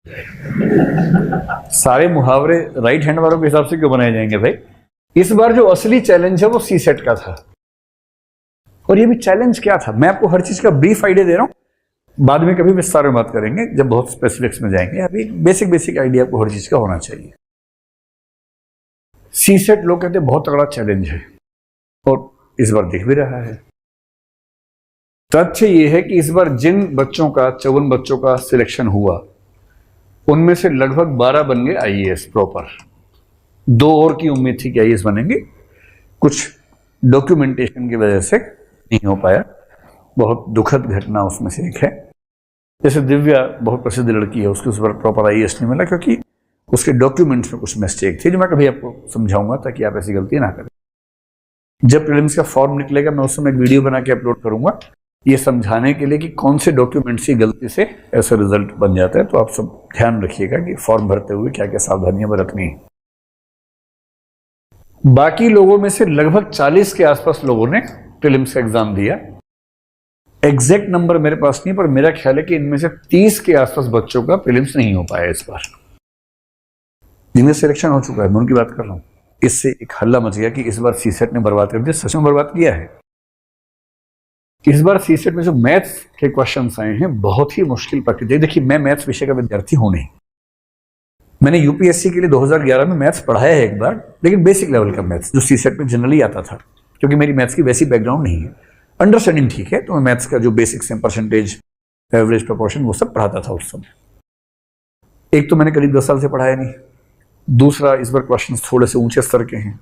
सारे मुहावरे right hand वालों के हिसाब से क्यों बनाए जाएंगे भाई? इस बार जो असली चैलेंज है वो सी सेट का था। और ये भी चैलेंज क्या था, मैं आपको हर चीज का ब्रीफ आइडिया दे रहा हूं, बाद में कभी विस्तार में बात करेंगे जब बहुत स्पेसिफिक्स में जाएंगे। अभी बेसिक आइडिया आपको हर चीज का होना चाहिए। सी सेट लोग कहते हैं बहुत तगड़ा चैलेंज है, और इस बार दिख भी रहा है। तथ्य यह है कि इस बार जिन बच्चों का 54 बच्चों का सिलेक्शन हुआ उनमें से लगभग 12 बन गए आईएएस प्रॉपर। 2 और की उम्मीद थी कि आईएएस बनेंगे, कुछ डॉक्यूमेंटेशन की वजह से नहीं हो पाया। बहुत दुखद घटना उसमें से एक है। जैसे दिव्या बहुत प्रसिद्ध लड़की है, उसके उस पर प्रॉपर आईएएस नहीं मिला क्योंकि उसके डॉक्यूमेंट्स में कुछ मिस्टेक थी, जो मैं कभी आपको समझाऊंगा ताकि आप ऐसी गलती ना करें। जब प्रीलिम्स का फॉर्म निकलेगा मैं उस समय एक वीडियो बना के अपलोड करूंगा, ये समझाने के लिए कि कौन से डॉक्यूमेंट्स की गलती से ऐसा रिजल्ट बन जाता है। तो आप सब ध्यान रखिएगा कि फॉर्म भरते हुए क्या क्या सावधानियां बरतनी है। बाकी लोगों में से लगभग 40 के आसपास लोगों ने प्रीलिम्स का एग्जाम दिया। एग्जैक्ट नंबर मेरे पास नहीं, पर मेरा ख्याल है कि इनमें से 30 के आसपास बच्चों का प्रीलिम्स नहीं हो पाया इस बार। जिनका सिलेक्शन हो चुका है मैं उनकी बात कर रहा हूं। इससे एक हल्ला मच गया कि इस बार सीसेट ने बर्बाद कर दिया। सच में बर्बाद किया है। इस बार सीसेट में जो मैथ्स के क्वेश्चंस आए हैं बहुत ही मुश्किल प्रकृति। देखिए, मैं मैथ्स विषय का विद्यार्थी हूं नहीं, मैंने यूपीएससी के लिए 2011 में मैथ्स पढ़ाया है एक बार, लेकिन बेसिक लेवल का मैथ्स जो सीसेट में जनरली आता था, क्योंकि मेरी मैथ्स की वैसी बैकग्राउंड नहीं है। अंडरस्टैंडिंग ठीक है, तो मैं मैथ्स का जो बेसिक्स हैं, परसेंटेज, एवरेज, प्रोपोर्शन, वो सब पढ़ाता था उस समय। एक तो मैंने करीब 10 साल से पढ़ाया नहीं, दूसरा इस बार क्वेश्चन थोड़े से ऊंचे स्तर के हैं,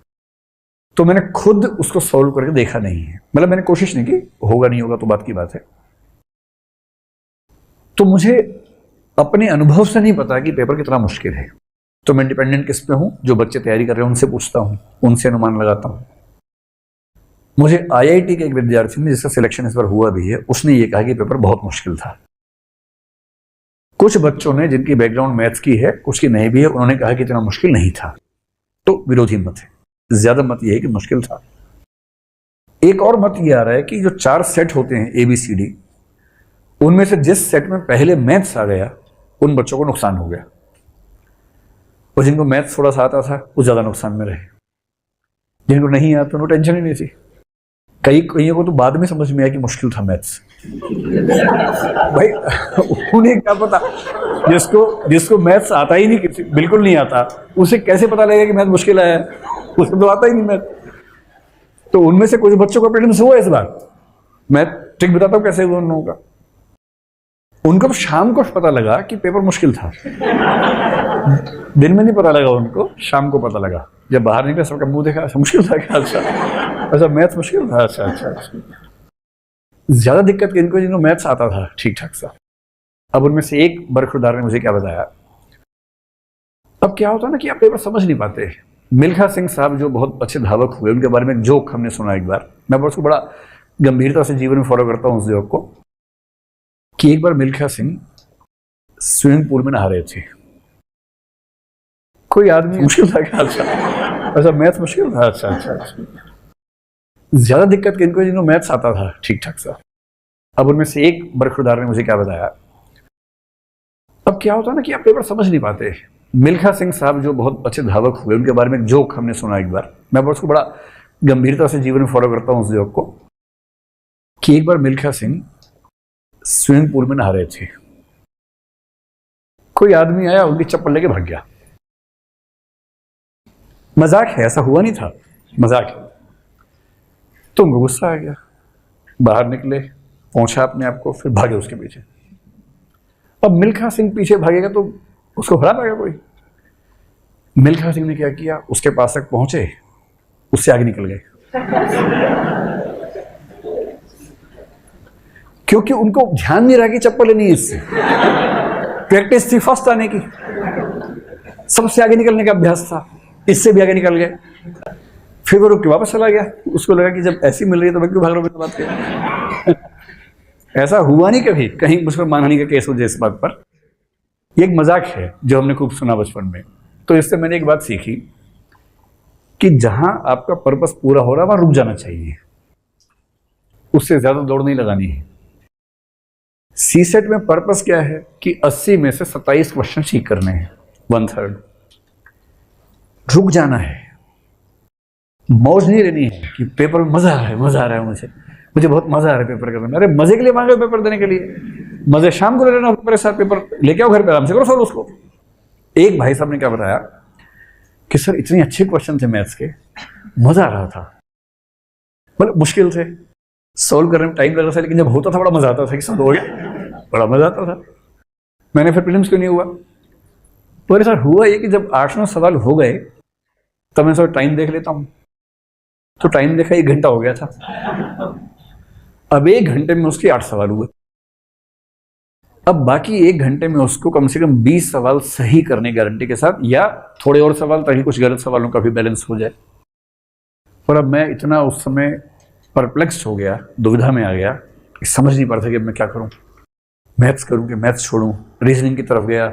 तो मैंने खुद उसको सॉल्व करके देखा नहीं है। मतलब मैंने कोशिश नहीं की, होगा नहीं होगा तो बात की बात है। तो मुझे अपने अनुभव से नहीं पता कि पेपर कितना मुश्किल है। तो मैं डिपेंडेंट किस पे हूं? जो बच्चे तैयारी कर रहे हैं उनसे पूछता हूं, उनसे अनुमान लगाता हूं। मुझे आईआईटी के एक विद्यार्थी ने, जिसका सिलेक्शन इस बार हुआ भी है, उसने ये कहा कि पेपर बहुत मुश्किल था। कुछ बच्चों ने, जिनकी बैकग्राउंड मैथ्स की है, कुछ की नहीं भी है, उन्होंने कहा कि इतना मुश्किल नहीं था। तो विरोधी मत है, ज्यादा मत यह है कि मुश्किल था। एक और मत यह आ रहा है कि जो 4 सेट होते हैं ABCD, उनमें से जिस सेट में पहले मैथ्स आ गया उन बच्चों को नुकसान हो गया, और जिनको मैथ्स थोड़ा सा आता था वो ज्यादा नुकसान में रहे। जिनको नहीं आता उनको टेंशन ही नहीं थी। कईयों को तो बाद में समझ में आया कि मुश्किल था मैथ्स। भाई उन्हें क्या पता, जिसको मैथ्स आता ही नहीं, बिल्कुल नहीं आता, उसे कैसे पता लगेगा कि मैथ मुश्किल है? उसे तो आता ही नहीं मैथ। तो उनमें से कुछ बच्चों का प्रीलिम्स हुआ इस बार। मैं ट्रिक बताता हूं कैसे हुआ उन लोगों का। उनको शाम को पता लगा कि पेपर मुश्किल था। दिन में नहीं पता लगा उनको, शाम को पता लगा। जब बाहर निकले सबका मुंह देखा, अच्छा मुश्किल था क्या? अच्छा मैथ्स मुश्किल था, अच्छा। ज्यादा दिक्कत इनको जिनको मैथ्स आता था ठीक ठाक सा। अब उनमें से एक बरखुरदार ने मुझे क्या बताया, अब क्या होता है ना कि आप पेपर समझ नहीं पाते। मिल्खा सिंह साहब जो बहुत अच्छे धावक हुए, उनके बारे में एक जोक हमने सुना एक बार। मैं उसको बड़ा गंभीरता से जीवन में फॉलो करता हूं उस जोक को, कि एक बार मिल्खा सिंह स्विमिंग पूल में नहा रहे थे। कोई आदमी, मुश्किल था क्या? अच्छा मैथ्स मुश्किल था, अच्छा। ज्यादा दिक्कत इनको जिनको मैथ्स आता था ठीक ठाक सा। अब उनमें से एक बरखुरदार ने मुझे क्या बताया, अब क्या होता है ना कि आप पेपर समझ नहीं पाते। मिल्खा सिंह साहब जो बहुत अच्छे धावक हुए, उनके बारे में एक जोक हमने सुना एक बार। मैं उसको बड़ा गंभीरता से जीवन में फॉलो करता हूं उस जोक को, कि एक बार मिल्खा सिंह स्विमिंग पूल में नहा रहे थे। कोई आदमी आया, उनकी चप्पल लेके भाग गया। मजाक है, ऐसा हुआ नहीं था, मजाक है। तो उनको गुस्सा आ गया, बाहर निकले, पहुंचा अपने आप को, फिर भागे उसके पीछे। अब मिल्खा सिंह पीछे भागेगा तो उसको हरा पाएगा कोई? मिल्खा सिंह ने क्या किया, उसके पास तक पहुंचे, उससे आगे निकल गए, क्योंकि उनको ध्यान नहीं रहा कि चप्पल लेनी है। इससे प्रैक्टिस थी फर्स्ट आने की, सबसे आगे निकलने का अभ्यास था, इससे भी आगे निकल गए। फिर वो रुक के वापस चला गया। उसको लगा कि जब ऐसी मिल रही है तो मैं क्यों भाग रहा हूं बात के। ऐसा हुआ नहीं कभी, कहीं मुझ पर मानहानि का केस हो जाए इस बात पर। ये एक मजाक है जो हमने खूब सुना बचपन में। तो इससे मैंने एक बात सीखी कि जहां आपका पर्पस पूरा हो रहा है वहां रुक जाना चाहिए, उससे ज्यादा दौड़ नहीं लगानी है। सी सेट में पर्पस क्या है कि 80 में से 27 क्वेश्चन ठीक करने हैं, 1/3। रुक जाना है, मौज नहीं लेनी है कि पेपर में मजा आ रहा है, मजा आ रहा है, मुझे बहुत मजा आ रहा है पेपर करने में। अरे मजे के लिए मांगे पेपर देने के लिए, मजे शाम को ले लेना मेरे साथ, पेपर लेके आओ घर पे, आराम से करो सॉल्व उसको। एक भाई साहब ने क्या बताया कि सर इतने अच्छे क्वेश्चन थे मैथ्स के, मजा आ रहा था, मतलब मुश्किल थे, सॉल्व करने में टाइम लग रहा था, लेकिन जब होता था बड़ा मजा आता था कि सॉल्व हो गया, बड़ा मजा आता था। मैंने फिर प्रीलिम्स क्यों नहीं हुआ? तो मेरे साथ हुआ ये कि जब 8-9 सवाल हो गए तब मैं थोड़ा टाइम देख लेता हूँ, तो टाइम देखा 1 घंटा हो गया था। अब 1 घंटे में उसके 8 सवाल हुए, अब बाकी 1 घंटे में उसको कम से कम 20 सवाल सही करने गारंटी के साथ, या थोड़े और सवाल ताकि कुछ गलत सवालों का भी बैलेंस हो जाए। और अब मैं इतना उस समय परप्लेक्स हो गया, दुविधा में आ गया, समझ नहीं पा रहा था कि अब मैं क्या करूं, मैथ्स करूं कि मैथ्स छोड़ूं। रीजनिंग की तरफ गया,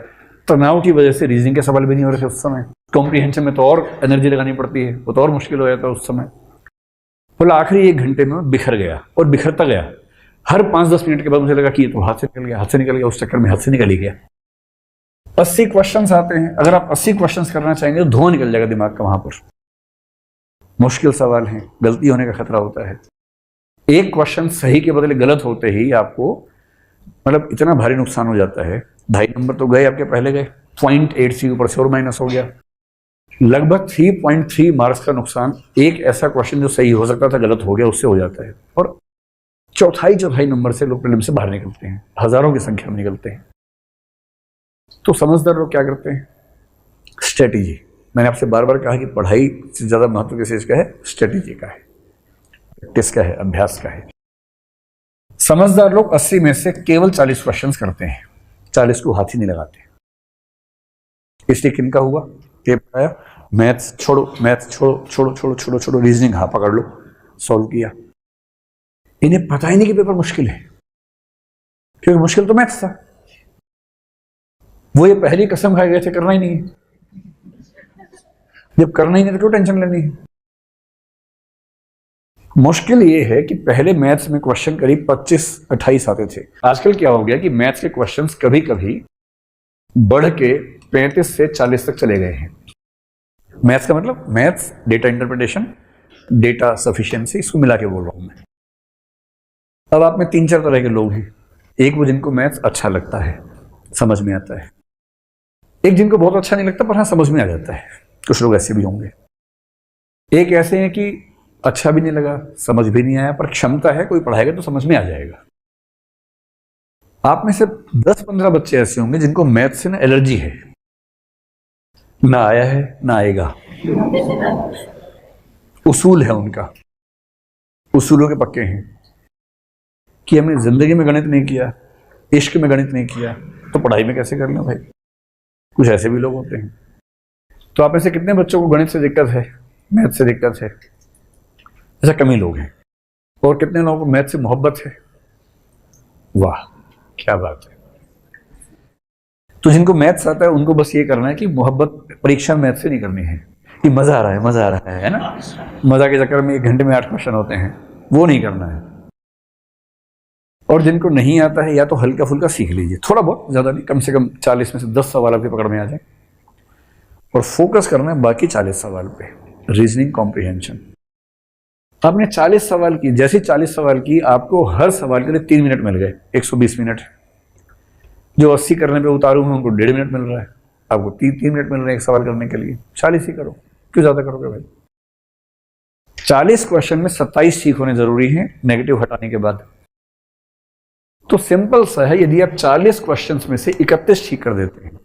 तनाव की वजह से रीजनिंग के सवाल भी नहीं हो रहे थे उस समय। कॉम्प्रीहेंशन में तो और एनर्जी लगानी पड़ती है, वो तो और मुश्किल हो जाता उस समय। बोला आखिरी 1 घंटे में बिखर गया, और बिखरता गया। हर 5-10 मिनट के बाद मुझे लगा कि ये तो हाथ से निकल गया, हाथ से निकल गया, उस चक्कर में हाथ से निकल ही गया। 80 क्वेश्चंस आते हैं, अगर आप 80 क्वेश्चंस करना चाहेंगे तो धुआं निकल जाएगा दिमाग का। वहां पर मुश्किल सवाल हैं, गलती होने का खतरा होता है। एक क्वेश्चन सही के बदले गलत होते ही आपको मतलब इतना भारी नुकसान हो जाता है। 2.5 नंबर तो गए आपके, पहले गए 0.8 से ऊपर से और माइनस हो गया, लगभग 3.3 मार्क्स का नुकसान। एक ऐसा क्वेश्चन जो सही हो सकता था गलत हो गया, उससे हो जाता है। और चौथाई नंबर से लोग प्रीलिम्स से बाहर निकलते हैं, हजारों की संख्या में निकलते हैं। तो समझदार लोग क्या करते हैं? स्ट्रेटेजी। मैंने आपसे बार बार कहा कि पढ़ाई से ज्यादा महत्व किस चीज का है? स्ट्रेटेजी का है, प्रैक्टिस का है, अभ्यास का है। समझदार लोग 80 में से केवल 40 क्वेश्चंस करते हैं, 40 को हाथ ही नहीं लगाते। इसलिए किनका हुआ? पेपर आया, मैथ्स छोड़ो, मैथ्स छोड़ो छोड़ो छोड़ो छोड़ो छोड़ो, रीजनिंग हाँ पकड़ लो, सॉल्व किया। इन्हें पता ही नहीं कि पेपर मुश्किल है, क्योंकि मुश्किल तो मैथ्स था। वो ये पहली कसम खाए गए थे करना ही नहीं है। जब करना ही नहीं तो क्यों टेंशन लेनी है? मुश्किल ये है कि पहले मैथ्स में क्वेश्चन करीब 25-28 आते थे। आजकल क्या हो गया कि मैथ्स के क्वेश्चंस कभी कभी बढ़ के 35 से 40 तक चले गए हैं। मैथ्स का मतलब maths, data interpretation, data sufficiency, इसको मिला के बोल रहा हूं मैं। अब आप में 3-4 तरह के लोग हैं। एक वो जिनको मैथ्स अच्छा लगता है, समझ में आता है। एक जिनको बहुत अच्छा नहीं लगता पर हाँ समझ में आ जाता है, कुछ लोग ऐसे भी होंगे। एक ऐसे हैं कि अच्छा भी नहीं लगा, समझ भी नहीं आया, पर क्षमता है, कोई पढ़ाएगा तो समझ में आ जाएगा। आप में से 10-15 बच्चे ऐसे होंगे जिनको मैथ से ना एलर्जी है, ना आया है ना आएगा। उसूल है उनका, उसूलों के पक्के हैं कि हमने जिंदगी में गणित नहीं किया, इश्क में गणित नहीं किया, तो पढ़ाई में कैसे करना भाई। कुछ ऐसे भी लोग होते हैं। तो आप में से कितने बच्चों को गणित से दिक्कत है, मैथ से दिक्कत है? ऐसा कम ही लोग हैं। और कितने लोगों को मैथ से मोहब्बत है? वाह क्या बात है। तो जिनको मैथ्स आता है उनको बस ये करना है कि मोहब्बत परीक्षा मैथ से नहीं करनी है कि मजा आ रहा है, मजा आ रहा है ना, मजा के चक्कर में 1 घंटे में 8 क्वेश्चन होते हैं, वो नहीं करना है। और जिनको नहीं आता है या तो हल्का फुल्का सीख लीजिए, थोड़ा बहुत, ज्यादा नहीं, कम से कम 40 में से 10 सवाल आपकी पकड़ में आ जाए, और फोकस करना है बाकी 40 सवाल पे। Reasoning, comprehension. आपने 40 सवाल की, जैसे 40 सवाल की, आपको हर सवाल के लिए 3 मिनट मिल गए, 120 मिनट। जो 80 करने पे उतारू हैं उनको 1.5 मिनट मिल रहा है, आपको 3 मिनट मिल रहे हैं एक सवाल करने के लिए। 40 ही करो, क्यों ज्यादा करोगे भाई? 40 क्वेश्चन में 27 ठीक होने जरूरी हैं नेगेटिव हटाने के बाद। तो सिंपल सा है, यदि आप 40 क्वेश्चंस में से 31 ठीक कर देते हैं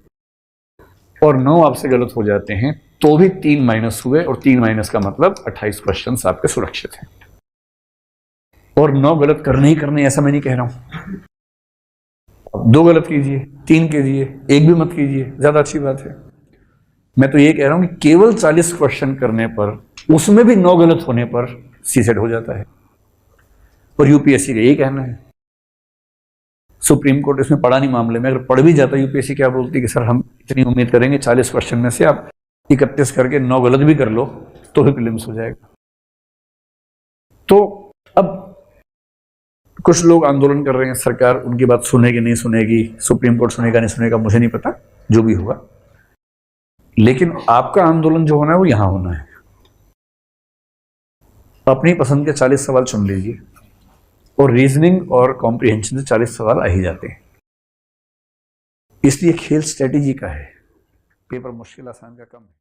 और 9 आपसे गलत हो जाते हैं, तो भी 3 माइनस हुए, और 3 माइनस का मतलब 28 क्वेश्चंस आपके सुरक्षित हैं। और 9 गलत करने ही करने, ऐसा मैं नहीं कह रहा हूं। 2 गलत कीजिए, 3 कीजिए, 1 भी मत कीजिए, ज्यादा अच्छी बात है। मैं तो ये कह रहा हूं कि केवल 40 क्वेश्चन करने पर, उसमें भी 9 गलत होने पर सीसेट हो जाता है। और यूपीएससी का यही कहना है। सुप्रीम कोर्ट इसमें पढ़ा नहीं मामले में, अगर पढ़ भी जाता यूपीएससी क्या बोलती कि सर हम इतनी उम्मीद करेंगे 40 क्वेश्चन में से आप 31 करके 9 गलत भी कर लो तो भी प्रीलिम्स हो जाएगा। तो अब कुछ लोग आंदोलन कर रहे हैं, सरकार उनकी बात सुनेगी नहीं सुनेगी, सुप्रीम कोर्ट सुनेगा नहीं सुनेगा, मुझे नहीं पता, जो भी होगा। लेकिन आपका आंदोलन जो होना है वो यहां होना है। अपनी पसंद के 40 सवाल चुन लीजिए, और रीजनिंग और कॉम्प्रिहेंशन से 40 सवाल आ ही जाते हैं। इसलिए खेल स्ट्रेटेजी का है, पेपर मुश्किल आसान का कम है।